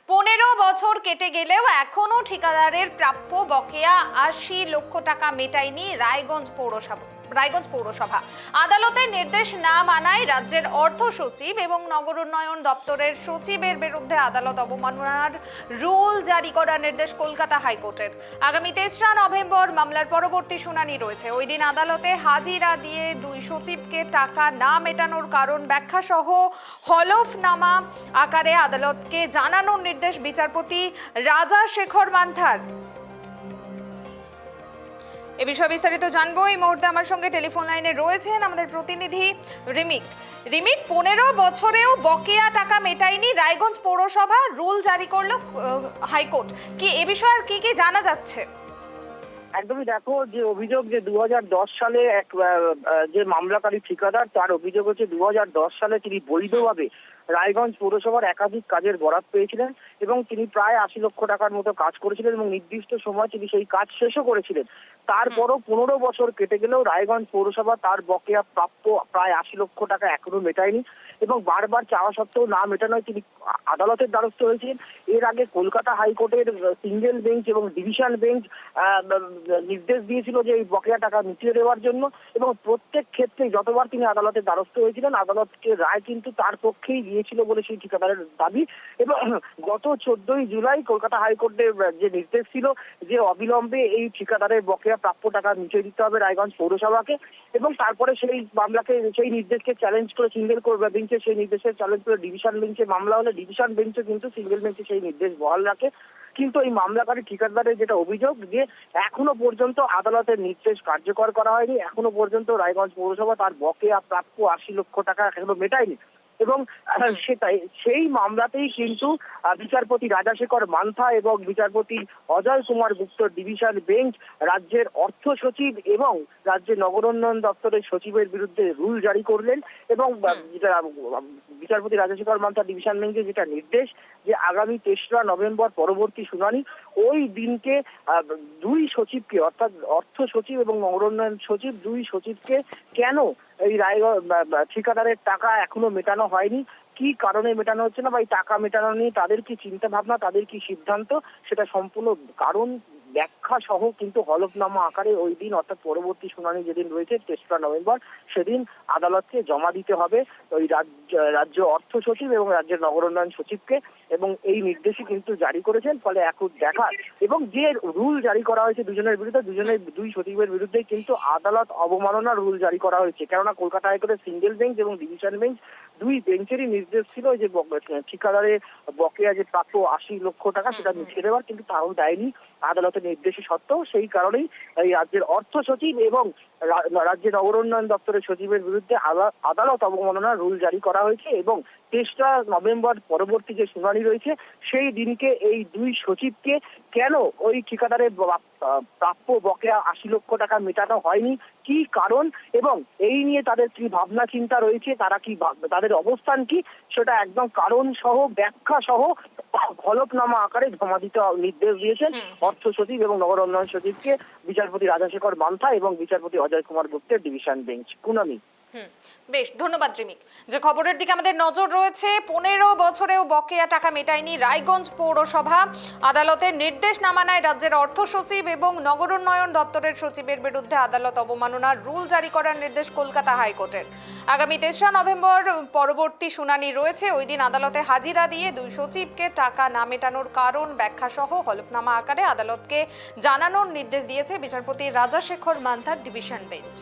15 বছর কেটে গেলেও এখনো ঠিকাদারের প্রাপ্য বকেয়া 80 লক্ষ টাকা মেটায়নি রায়গঞ্জ পৌরসভা। আদালতের নির্দেশ না মানায় রাজ্যের অর্থ সচিব এবং নগর উন্নয়ন দপ্তরের সচিবের বিরুদ্ধে আদালত অবমাননার রুল জারি করার নির্দেশ কলকাতা হাইকোর্টের। আগামী 3রা নভেম্বর মামলার পরবর্তী শুনানি রয়েছে। ওই দিন আদালতে হাজিরা দিয়ে দুই সচিবকে টাকা না মেটানোর কারণ ব্যাখ্যা সহ হলফনামা আকারে আদালতকে জানানোর নির্দেশ বিচারপতি রাজাশেখর মান্থার। এ বিষয়ে বিস্তারিত জানবো। এই মুহূর্তে আমার সঙ্গে টেলিফোন লাইনে রয়েছেন আমাদের প্রতিনিধি রিমিক। 15 বছরেও বকেয়া টাকা মেটায়নি রায়গঞ্জ পৌরসভা, রুল জারি করলো হাইকোর্ট। কি এ বিষয়ে কি কি জানা যাচ্ছে? একদমই দেখো, যে অভিযোগ যে 2010 সালে এক যে মামলাকারী ঠিকাদার, তার অভিযোগ হচ্ছে 2010 সালে তিনি বৈধভাবে রায়গঞ্জ পৌরসভার একাধিক কাজের বরাত পেয়েছিলেন এবং তিনি প্রায় 80 লক্ষ টাকার মতো কাজ করেছিলেন এবং নির্দিষ্ট সময় তিনি সেই কাজ শেষও করেছিলেন। তারপরও 15 বছর কেটে গেলেও রায়গঞ্জ পৌরসভা তার বকেয়া প্রাপ্য প্রায় 80 লক্ষ টাকা এখনো মেটায়নি এবং বারবার চাওয়া সত্ত্বেও না মেটানোয় তিনি আদালতের দ্বারস্থ হয়েছিলেন। এর আগে কলকাতা হাইকোর্টের সিঙ্গেল বেঞ্চ এবং ডিভিশন বেঞ্চ নির্দেশ দিয়েছিল যে এই বকেয়া টাকা মিটিয়ে দেওয়ার জন্য এবং প্রত্যেক ক্ষেত্রে যতবার তিনি আদালতের দ্বারস্থ হয়েছিলেন আদালতকে রায় কিন্তু তার পক্ষেই দিয়েছিল বলে সেই ঠিকাদারের দাবি। এবং গত 14ই জুলাই কলকাতা হাইকোর্টের যে নির্দেশ ছিল যে অবিলম্বে এই ঠিকাদারের বকেয়া প্রাপ্য টাকা মিটিয়ে দিতে হবে রায়গঞ্জ পৌরসভাকে, এবং তারপরে সেই মামলাকে সেই নির্দেশকে চ্যালেঞ্জ করে সিঙ্গেল বেঞ্চে সেই নির্দেশের চ্যালেঞ্জ করে ডিভিশন বেঞ্চে মামলা হলে ডিভিশন বেঞ্চে কিন্তু সিঙ্গেল বেঞ্চে সেই নির্দেশ বহাল রাখে। কিন্তু এই মামলাকারী ঠিকাদারের যেটা অভিযোগ যে এখনো পর্যন্ত আদালতের নির্দেশ কার্যকর করা হয়নি, এখনো পর্যন্ত রায়গঞ্জ পৌরসভা তার বকেয়া প্রাপ্য 80 লক্ষ টাকা এখনো মেটায়নি। এবং সেটাই সেই মামলাতেই কিন্তু বিচারপতি রাজাশেখর মান্থা এবং বিচারপতি অজয় কুমার গুপ্ত ডিভিশন বেঞ্চ রাজ্যের অর্থ সচিব এবং রাজ্যের নগর উন্নয়ন দপ্তরের সচিবের বিরুদ্ধে রুল জারি করলেন। এবং যেটা বিচারপতি রাজাশেখর মান্থা ডিভিশন বেঞ্চের যেটা নির্দেশ যে আগামী 3রা নভেম্বর পরবর্তী শুনানি, ওই দিনকে দুই সচিবকে অর্থাৎ অর্থ সচিব এবং নগর উন্নয়ন সচিব দুই সচিবকে কেন এই ঠিকাদারের টাকা এখনো মেটানো হয়নি, কি কারণে মেটানো হচ্ছে না বা এই টাকা মেটানো নিয়ে তাদের কি চিন্তা ভাবনা, তাদের কি সিদ্ধান্ত, সেটা সম্পূর্ণ কারণ ব্যাখ্যা সহ কিন্তু হলফনামা আকারে ওই দিন অর্থাৎ পরবর্তী শুনানি যেদিন রয়েছে 3রা নভেম্বর সেদিন আদালতকে জমা দিতে হবে ওই রাজ্য অর্থ সচিব এবং রাজ্যের নগর উন্নয়ন সচিবকে। এবং এই নির্দেশই কিন্তু জারি করেছেন। ফলে এখন দেখা এবং যে রুল জারি করা হয়েছে দুই সচিবের বিরুদ্ধে কিন্তু আদালত অবমাননা রুল জারি করা হয়েছে। কেননা কলকাতা হাইকোর্টের সিঙ্গেল বেঞ্চ এবং ডিভিশন বেঞ্চ দুই বেঞ্চেরই নির্দেশ ছিল যে ঠিকাদারের বকেয়া যে প্রাপ্য 80 লক্ষ টাকা সেটা মিটিয়ে দেওয়ার, কিন্তু তাও দেয়নি আদালতের নির্দেশে সত্ত্বেও। সেই কারণেই এই রাজ্যের অর্থ সচিব এবং রাজ্যের নগর উন্নয়ন দপ্তরের সচিবের বিরুদ্ধে আদালত অবমাননা রুল জারি করা হয়েছে। এবং 3রা নভেম্বর পরবর্তী যে শুনানি রয়েছে সেই দিনকে এই দুই সচিবকে কেন ওই ঠিকাদারের প্রাপ্য বকেয়া 80 লক্ষ টাকা মেটানো হয়নি, কি কারণ এবং এই নিয়ে তাদের কি ভাবনা চিন্তা রয়েছে, তারা কি তাদের অবস্থান কি, সেটা একদম কারণ সহ ব্যাখ্যা সহ হলফনামা আকারে জমা দিতে নির্দেশ দিয়েছেন অর্থ সচিব এবং নগর উন্নয়ন সচিবকে বিচারপতি রাজাশেখর মান্থা এবং বিচারপতি অজয় কুমার গুপ্তের ডিভিশন বেঞ্চ। পুনমি। বেশ, ধন্যবাদ রিমিক। যে খবরের দিকে আমাদের নজর রয়েছে, 15 বছরেও বকেয়া টাকা মেটায়নি রায়গঞ্জ পৌরসভা, আদালতের নির্দেশ না মানায় রাজ্যের অর্থ সচিব এবং নগর উন্নয়ন দপ্তরের সচিবের বিরুদ্ধে আদালত অবমাননার রুল জারি করার নির্দেশ কলকাতা হাইকোর্টের। আগামী 3রা নভেম্বর পরবর্তী শুনানি রয়েছে। ওই দিন আদালতে হাজিরা দিয়ে দুই সচিবকে টাকা না মেটানোর কারণ ব্যাখ্যা সহ হলফনামা আকারে আদালতকে জানানোর নির্দেশ দিয়েছে বিচারপতি রাজাশেখর মান্থার ডিভিশন বেঞ্চ।